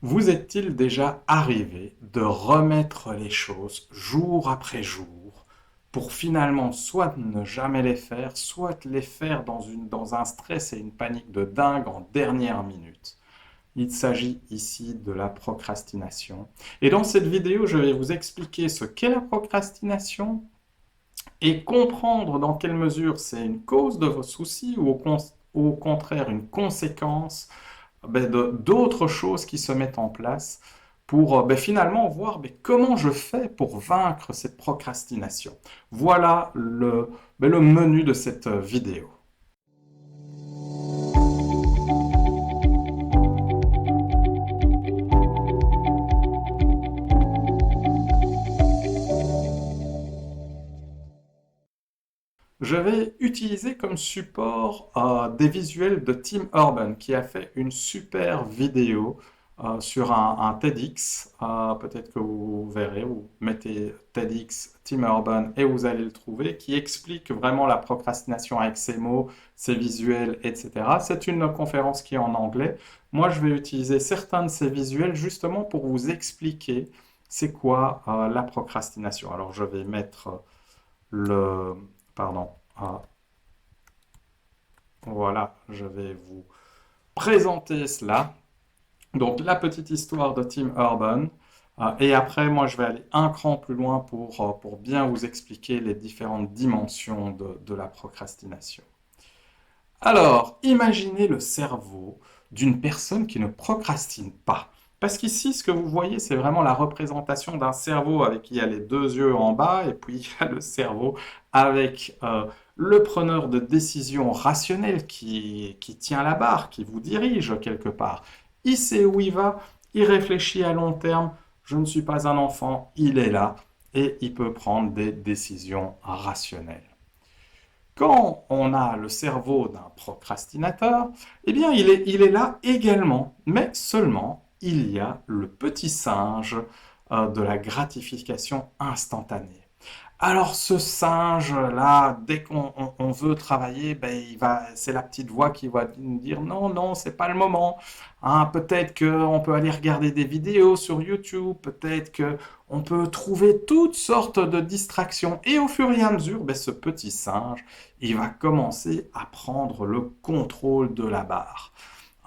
Vous est-il déjà arrivé de remettre les choses jour après jour pour finalement soit ne jamais les faire, soit les faire dans un stress et une panique de dingue en dernière minute? Il s'agit ici de la procrastination. Et dans cette vidéo, je vais vous expliquer ce qu'est la procrastination et comprendre dans quelle mesure c'est une cause de vos soucis ou au contraire une conséquence d'autres choses qui se mettent en place pour finalement voir comment je fais pour vaincre cette procrastination. Voilà le menu de cette vidéo. Je vais utiliser comme support des visuels de Tim Urban qui a fait une super vidéo sur un TEDx. Peut-être que vous verrez, vous mettez TEDx Tim Urban et vous allez le trouver, qui explique vraiment la procrastination avec ses mots, ses visuels, etc. C'est une conférence qui est en anglais. Moi, je vais utiliser certains de ces visuels justement pour vous expliquer c'est quoi la procrastination. Alors, je vais mettre le... Pardon. Voilà, je vais vous présenter cela. Donc, la petite histoire de Tim Urban. Et après, moi, je vais aller un cran plus loin pour bien vous expliquer les différentes dimensions de la procrastination. Alors, imaginez le cerveau d'une personne qui ne procrastine pas. Parce qu'ici, ce que vous voyez, c'est vraiment la représentation d'un cerveau avec il y a les deux yeux en bas et puis il y a le cerveau avec le preneur de décision rationnel qui tient la barre, qui vous dirige quelque part. Il sait où il va, il réfléchit à long terme. Je ne suis pas un enfant, il est là et il peut prendre des décisions rationnelles. Quand on a le cerveau d'un procrastinateur, eh bien, il est là également, mais seulement il y a le petit singe de la gratification instantanée. Alors ce singe-là, dès qu'on veut travailler, c'est la petite voix qui va nous dire non, non, c'est pas le moment. Hein, peut-être qu'on peut aller regarder des vidéos sur YouTube, peut-être qu'on peut trouver toutes sortes de distractions. Et au fur et à mesure, ce petit singe, il va commencer à prendre le contrôle de la barre.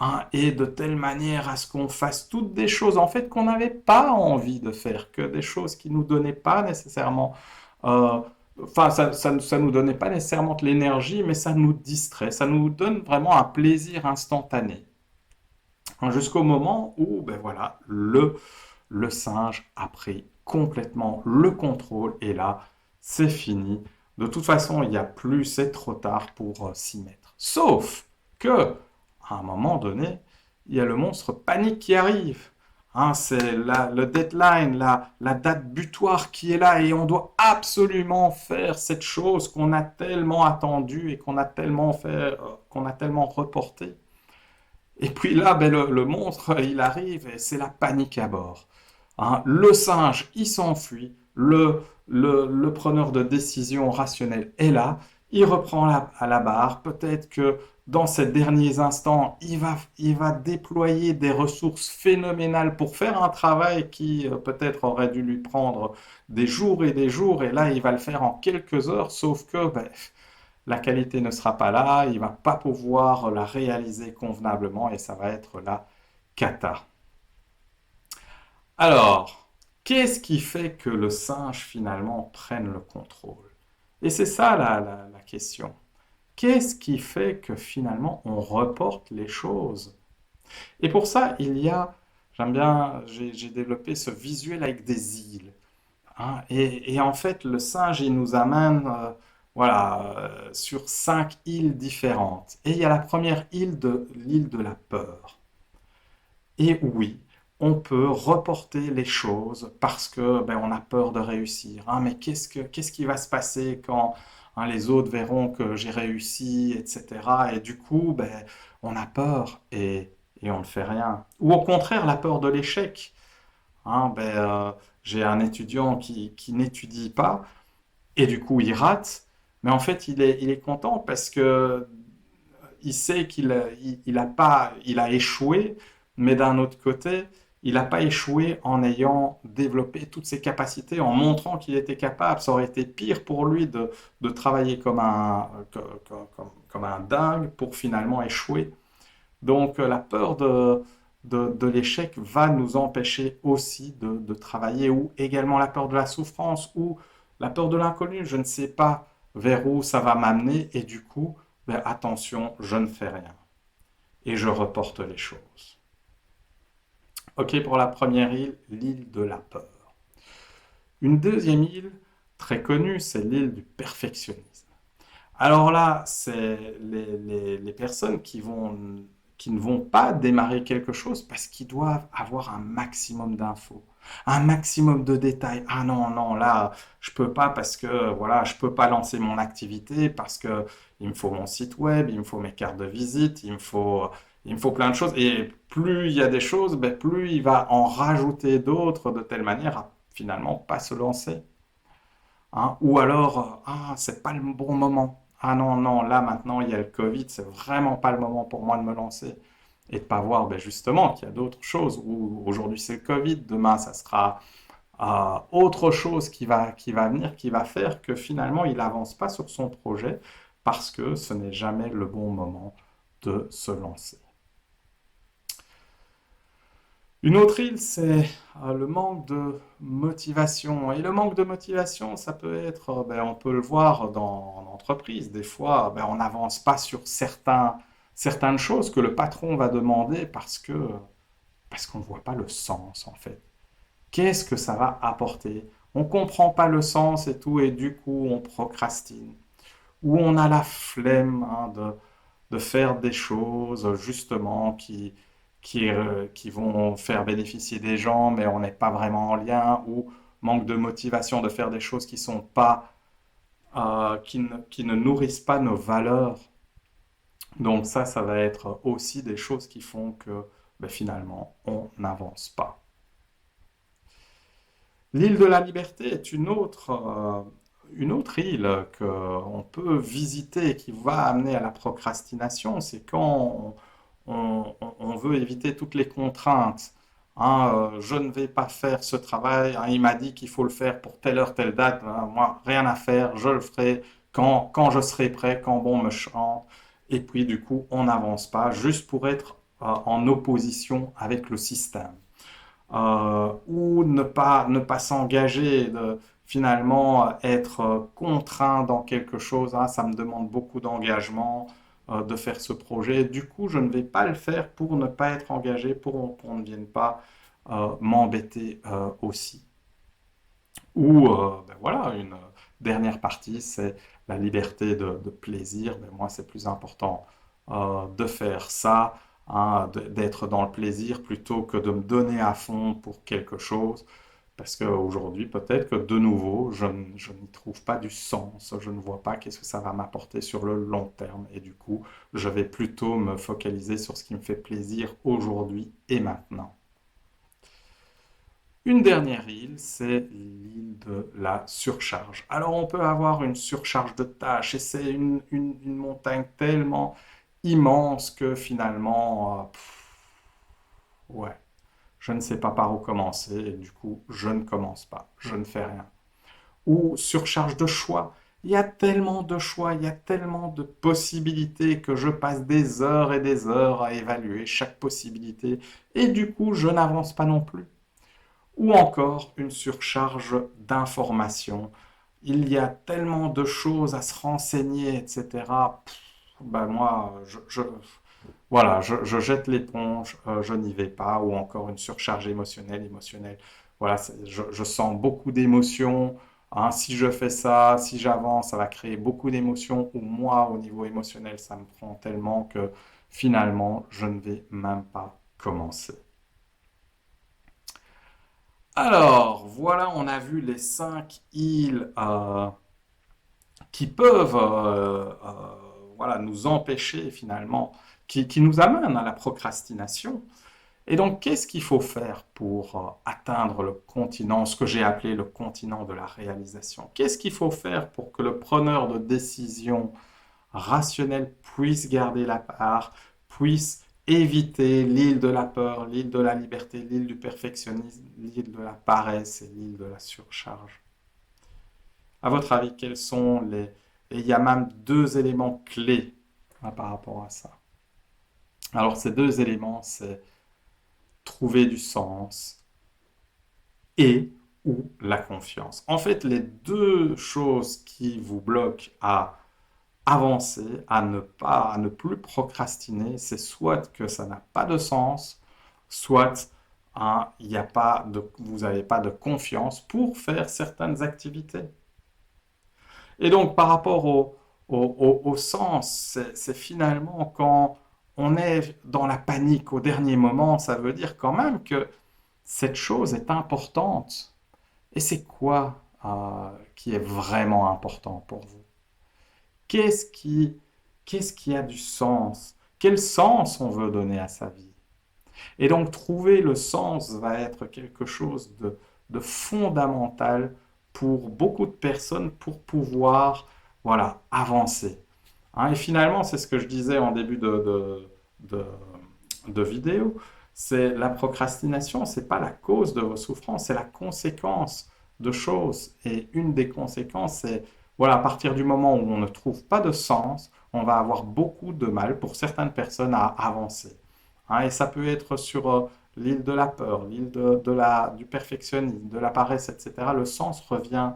Hein, et de telle manière à ce qu'on fasse toutes des choses en fait qu'on n'avait pas envie de faire, que des choses qui nous donnaient pas nécessairement euh, enfin, ça nous donnait pas nécessairement de l'énergie, mais ça nous distrait, ça nous donne vraiment un plaisir instantané. Jusqu'au moment où, ben voilà, le singe a pris complètement le contrôle et là, c'est fini. De toute façon, il n'y a plus, c'est trop tard pour s'y mettre. Sauf que, à un moment donné, il y a le monstre panique qui arrive. Hein, c'est le deadline, la date butoir qui est là et on doit absolument faire cette chose qu'on a tellement attendue et qu'on a tellement fait, qu'on a tellement reporté. Et puis là, le monstre, il arrive et c'est la panique à bord. Hein, le singe, il s'enfuit. Le preneur de décision rationnelle est là. Il reprend à la barre. Peut-être que dans ces derniers instants, il va déployer des ressources phénoménales pour faire un travail qui peut-être aurait dû lui prendre des jours et des jours. Et là, il va le faire en quelques heures. Sauf que la qualité ne sera pas là, il ne va pas pouvoir la réaliser convenablement et ça va être la cata. Alors, qu'est-ce qui fait que le singe finalement prenne le contrôle? Et c'est ça la question. Qu'est-ce qui fait que finalement on reporte les choses? Et pour ça, j'aime bien, j'ai développé ce visuel avec des îles. Hein. Et en fait, le singe, il nous amène voilà, sur 5 îles différentes. Et il y a la première île de l'île de la peur. Et oui, on peut reporter les choses parce que on a peur de réussir. Hein, mais qu'est-ce qui va se passer quand hein, les autres verront que j'ai réussi, etc. Et du coup, on a peur et on ne fait rien. Ou au contraire, la peur de l'échec. Hein, j'ai un étudiant qui n'étudie pas et du coup il rate, mais en fait il est content parce que il sait il a pas, il a échoué, mais d'un autre côté, Il n'a pas échoué en ayant développé toutes ses capacités, en montrant qu'il était capable. Ça aurait été pire pour lui de travailler comme un dingue pour finalement échouer. Donc la peur de l'échec va nous empêcher aussi de travailler, ou également la peur de la souffrance, ou la peur de l'inconnu. Je ne sais pas vers où ça va m'amener, et du coup, ben, attention, je ne fais rien. Et je reporte les choses. Ok, pour la première île, l'île de la peur. Une deuxième île, très connue, c'est l'île du perfectionnisme. Alors là, c'est les personnes qui ne vont pas démarrer quelque chose parce qu'ils doivent avoir un maximum d'infos, un maximum de détails. Ah non, non, là, je peux pas parce que voilà, je peux pas lancer mon activité parce que il me faut mon site web, il me faut mes cartes de visite, il me faut plein de choses. Et plus il y a des choses, ben, plus il va en rajouter d'autres de telle manière à finalement pas se lancer. Hein. Ou alors, ah, c'est pas le bon moment. Ah non, non, là maintenant il y a le Covid, c'est vraiment pas le moment pour moi de me lancer. Et de pas voir ben, justement qu'il y a d'autres choses. Ou aujourd'hui c'est le Covid, demain ça sera autre chose qui va venir, qui va faire que finalement il n'avance pas sur son projet parce que ce n'est jamais le bon moment de se lancer. Une autre île, c'est le manque de motivation. Et le manque de motivation, ça peut être, ben, on peut le voir en entreprise. Des fois, ben, on n'avance pas sur certaines choses que le patron va demander parce qu'on ne voit pas le sens, en fait. Qu'est-ce que ça va apporter? On ne comprend pas le sens et tout, et du coup, on procrastine. Ou on a la flemme hein, de faire des choses justement qui vont faire bénéficier des gens, mais on n'est pas vraiment en lien, ou manque de motivation de faire des choses qui sont pas, qui ne nourrissent pas nos valeurs. Donc ça va être aussi des choses qui font que ben, finalement, on n'avance pas. L'île de la Liberté est une autre île qu'on peut visiter et qui va amener à la procrastination. C'est quand on veut éviter toutes les contraintes. Hein, je ne vais pas faire ce travail. Hein, il m'a dit qu'il faut le faire pour telle heure, telle date. Hein, moi, rien à faire. Je le ferai quand je serai prêt, quand bon me chante. Et puis, du coup, on n'avance pas juste pour être en opposition avec le système ou ne pas s'engager, finalement être contraint dans quelque chose. Hein, ça me demande beaucoup d'engagement de faire ce projet. Du coup, je ne vais pas le faire pour ne pas être engagé, pour qu'on ne vienne pas m'embêter aussi. Ou, ben voilà, une dernière partie, c'est la liberté de plaisir. Ben moi, c'est plus important de faire ça, hein, d'être dans le plaisir plutôt que de me donner à fond pour quelque chose. Parce qu'aujourd'hui, peut-être que de nouveau, je n'y trouve pas du sens, je ne vois pas qu'est-ce que ça va m'apporter sur le long terme. Et du coup, je vais plutôt me focaliser sur ce qui me fait plaisir aujourd'hui et maintenant. Une dernière île, c'est l'île de la surcharge. Alors on peut avoir une surcharge de tâches et c'est une montagne tellement immense que finalement, ouais, je ne sais pas par où commencer et du coup je ne commence pas, je ne fais rien. Ou surcharge de choix. Il y a tellement de choix, il y a tellement de possibilités que je passe des heures et des heures à évaluer chaque possibilité et du coup je n'avance pas non plus ou encore une surcharge d'informations. Il y a tellement de choses à se renseigner, etc. Ben moi, voilà, je jette l'éponge, je n'y vais pas, ou encore une surcharge émotionnelle. Voilà, je sens beaucoup d'émotions. Hein, si je fais ça, si j'avance, ça va créer beaucoup d'émotions. Ou moi, au niveau émotionnel, ça me prend tellement que finalement, je ne vais même pas commencer. Alors, voilà, on a vu les 5 îles qui peuvent voilà, nous empêcher finalement, qui nous amènent à la procrastination. Et donc, qu'est-ce qu'il faut faire pour atteindre le continent, ce que j'ai appelé le continent de la réalisation? Qu'est-ce qu'il faut faire pour que le preneur de décision rationnel puisse garder la part, puisse éviter l'île de la peur, l'île de la liberté, l'île du perfectionnisme, l'île de la paresse et l'île de la surcharge. À votre avis, quels sont les... Et il y a même deux éléments clés par rapport à ça. Alors ces deux éléments, c'est trouver du sens et ou la confiance. En fait, les deux choses qui vous bloquent à avancer, à ne plus procrastiner, c'est soit que ça n'a pas de sens, soit il n'y a pas de, vous n'avez pas de confiance pour faire certaines activités. Et donc, par rapport au sens, c'est finalement quand on est dans la panique au dernier moment, ça veut dire quand même que cette chose est importante. Et c'est quoi qui est vraiment important pour vous? Qu'est-ce qui, qu'est-ce qui a du sens? Quel sens on veut donner à sa vie? Et donc, trouver le sens va être quelque chose de fondamental pour beaucoup de personnes pour pouvoir, voilà, avancer. Hein, et finalement, c'est ce que je disais en début de, de vidéo, c'est la procrastination, c'est pas la cause de vos souffrances, c'est la conséquence de choses. Et une des conséquences, c'est, voilà, à partir du moment où on ne trouve pas de sens, on va avoir beaucoup de mal pour certaines personnes à avancer. Hein, et ça peut être sur l'île de la peur, l'île du perfectionnisme, de la paresse, etc. Le sens revient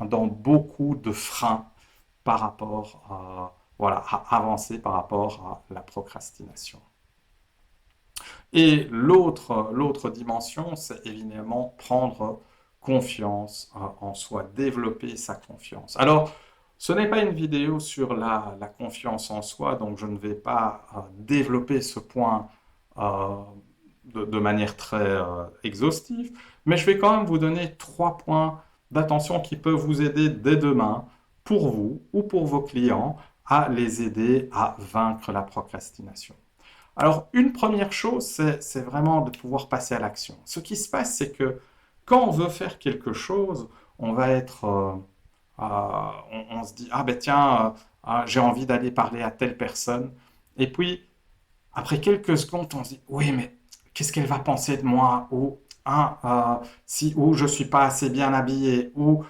dans beaucoup de freins par rapport voilà, à avancer par rapport à la procrastination. Et l'autre dimension, c'est évidemment prendre confiance en soi, développer sa confiance. Alors, ce n'est pas une vidéo sur la confiance en soi, donc je ne vais pas développer ce point euh, de manière très exhaustive, mais je vais quand même vous donner 3 points d'attention qui peuvent vous aider dès demain, pour vous ou pour vos clients, à les aider à vaincre la procrastination. Alors, une première chose, c'est vraiment de pouvoir passer à l'action. Ce qui se passe, c'est que quand on veut faire quelque chose, on va être, on se dit, ah ben tiens, j'ai envie d'aller parler à telle personne. Et puis, après quelques secondes, on se dit, oui, mais qu'est-ce qu'elle va penser de moi? Ou, si, ou je suis pas assez bien habillé, ou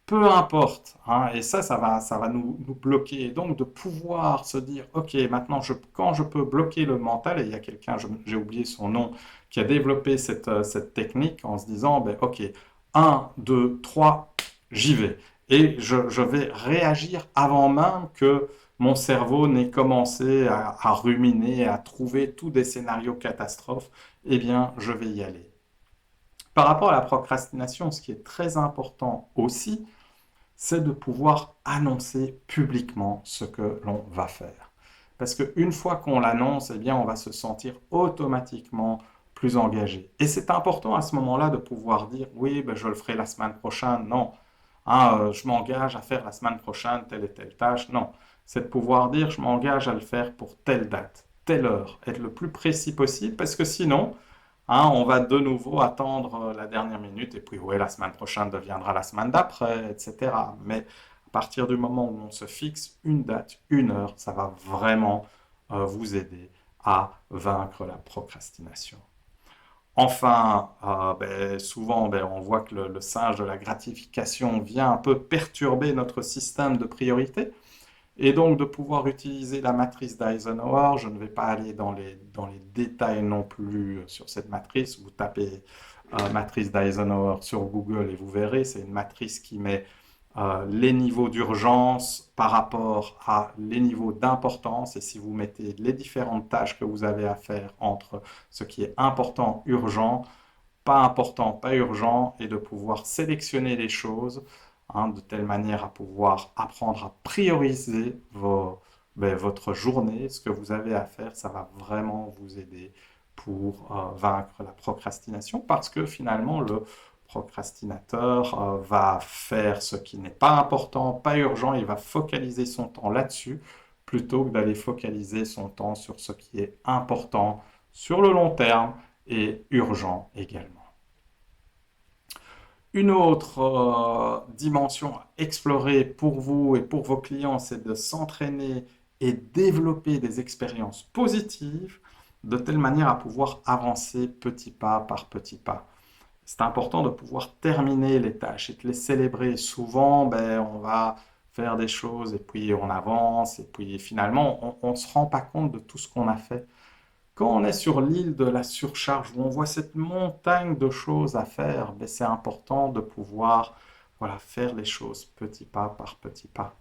peu importe, hein, et ça va nous bloquer. Et donc, de pouvoir se dire, OK, maintenant, quand je peux bloquer le mental, et il y a quelqu'un, j'ai oublié son nom, qui a développé cette technique en se disant, ben, OK, un, 2, 3, j'y vais. Et je vais réagir avant même que mon cerveau n'ait commencé à ruminer, à trouver tous des scénarios catastrophes. Eh bien, je vais y aller. Par rapport à la procrastination, ce qui est très important aussi, c'est de pouvoir annoncer publiquement ce que l'on va faire. Parce qu'une fois qu'on l'annonce, eh bien, on va se sentir automatiquement plus engagé. Et c'est important à ce moment-là de pouvoir dire, oui, ben, je le ferai la semaine prochaine. Non, je m'engage à faire la semaine prochaine telle et telle tâche. Non, c'est de pouvoir dire, je m'engage à le faire pour telle date, telle heure, être le plus précis possible, parce que sinon, on va de nouveau attendre la dernière minute et puis ouais, la semaine prochaine deviendra la semaine d'après, etc. Mais à partir du moment où on se fixe une date, une heure, ça va vraiment vous aider à vaincre la procrastination. Enfin, ben, souvent, ben, on voit que le singe de la gratification vient un peu perturber notre système de priorité. Et donc de pouvoir utiliser la matrice d'Eisenhower, je ne vais pas aller dans les détails non plus sur cette matrice. Vous tapez matrice d'Eisenhower sur Google et vous verrez, c'est une matrice qui met les niveaux d'urgence par rapport à les niveaux d'importance. Et si vous mettez les différentes tâches que vous avez à faire entre ce qui est important, urgent, pas important, pas urgent, et de pouvoir sélectionner les choses de telle manière à pouvoir apprendre à prioriser votre journée, ce que vous avez à faire, ça va vraiment vous aider pour vaincre la procrastination parce que finalement le procrastinateur va faire ce qui n'est pas important, pas urgent, il va focaliser son temps là-dessus plutôt que d'aller focaliser son temps sur ce qui est important sur le long terme et urgent également. Une autre dimension à explorer pour vous et pour vos clients, c'est de s'entraîner et développer des expériences positives. de telle manière à pouvoir avancer petit pas par petit pas. C'est important de pouvoir terminer les tâches et de les célébrer. Souvent, ben, on va faire des choses et puis on avance et puis finalement, on ne se rend pas compte de tout ce qu'on a fait. Quand on est sur l'île de la surcharge, où on voit cette montagne de choses à faire, ben, c'est important de pouvoir voilà, faire les choses petit pas par petit pas.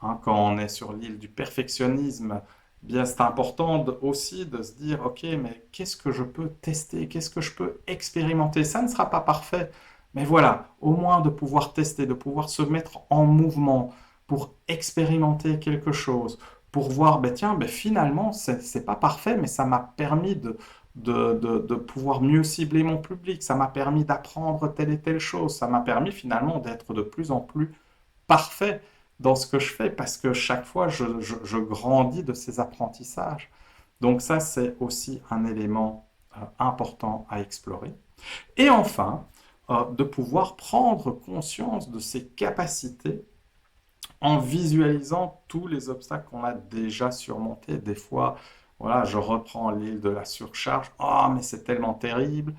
Hein, quand on est sur l'île du perfectionnisme, bien c'est important aussi de se dire, ok, mais qu'est-ce que je peux tester, qu'est-ce que je peux expérimenter? Ça ne sera pas parfait, mais voilà, au moins de pouvoir tester, de pouvoir se mettre en mouvement pour expérimenter quelque chose, pour voir, ben tiens, ben finalement, c'est pas parfait, mais ça m'a permis de pouvoir mieux cibler mon public, ça m'a permis d'apprendre telle et telle chose, ça m'a permis finalement d'être de plus en plus parfait dans ce que je fais parce que chaque fois, je grandis de ces apprentissages. Donc ça, c'est aussi un élément important à explorer. Et enfin, de pouvoir prendre conscience de ses capacités en visualisant tous les obstacles qu'on a déjà surmontés. Des fois, voilà, je reprends l'île de la surcharge. Ah, mais c'est tellement terrible.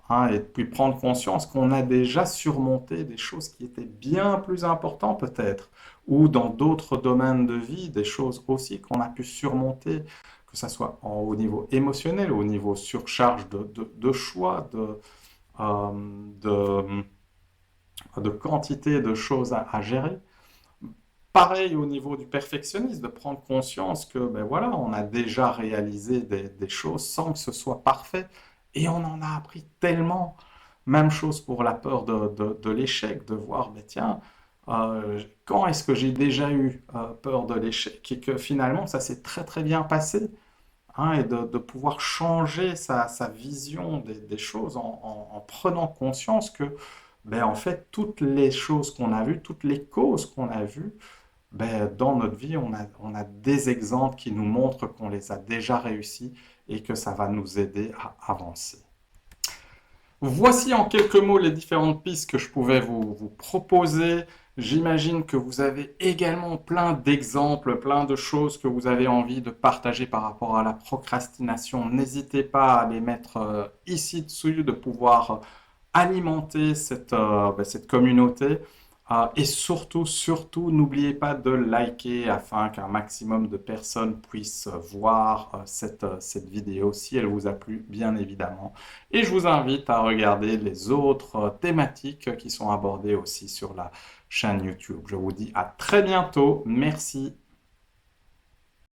Hein, et puis prendre conscience qu'on a déjà surmonté des choses qui étaient bien plus importantes peut-être, ou dans d'autres domaines de vie, des choses aussi qu'on a pu surmonter, que ce soit au niveau émotionnel, au niveau surcharge de choix, euh, de, de quantité de choses à gérer. Pareil au niveau du perfectionnisme, de prendre conscience que ben voilà, on a déjà réalisé des choses sans que ce soit parfait et on en a appris tellement. Même chose pour la peur de l'échec, de voir, ben tiens, quand est-ce que j'ai déjà eu peur de l'échec et que finalement ça s'est très très bien passé, hein, et de pouvoir changer sa vision des choses en prenant conscience que ben, en fait toutes les choses qu'on a vues, toutes les causes qu'on a vues, ben, dans notre vie, on a des exemples qui nous montrent qu'on les a déjà réussis et que ça va nous aider à avancer. Voici en quelques mots les différentes pistes que je pouvais vous proposer. J'imagine que vous avez également plein d'exemples, plein de choses que vous avez envie de partager par rapport à la procrastination. N'hésitez pas à les mettre ici dessus, de pouvoir alimenter cette communauté. Et surtout, surtout, n'oubliez pas de liker afin qu'un maximum de personnes puissent voir cette vidéo si elle vous a plu, bien évidemment. Et je vous invite à regarder les autres thématiques qui sont abordées aussi sur la chaîne YouTube. Je vous dis à très bientôt. Merci.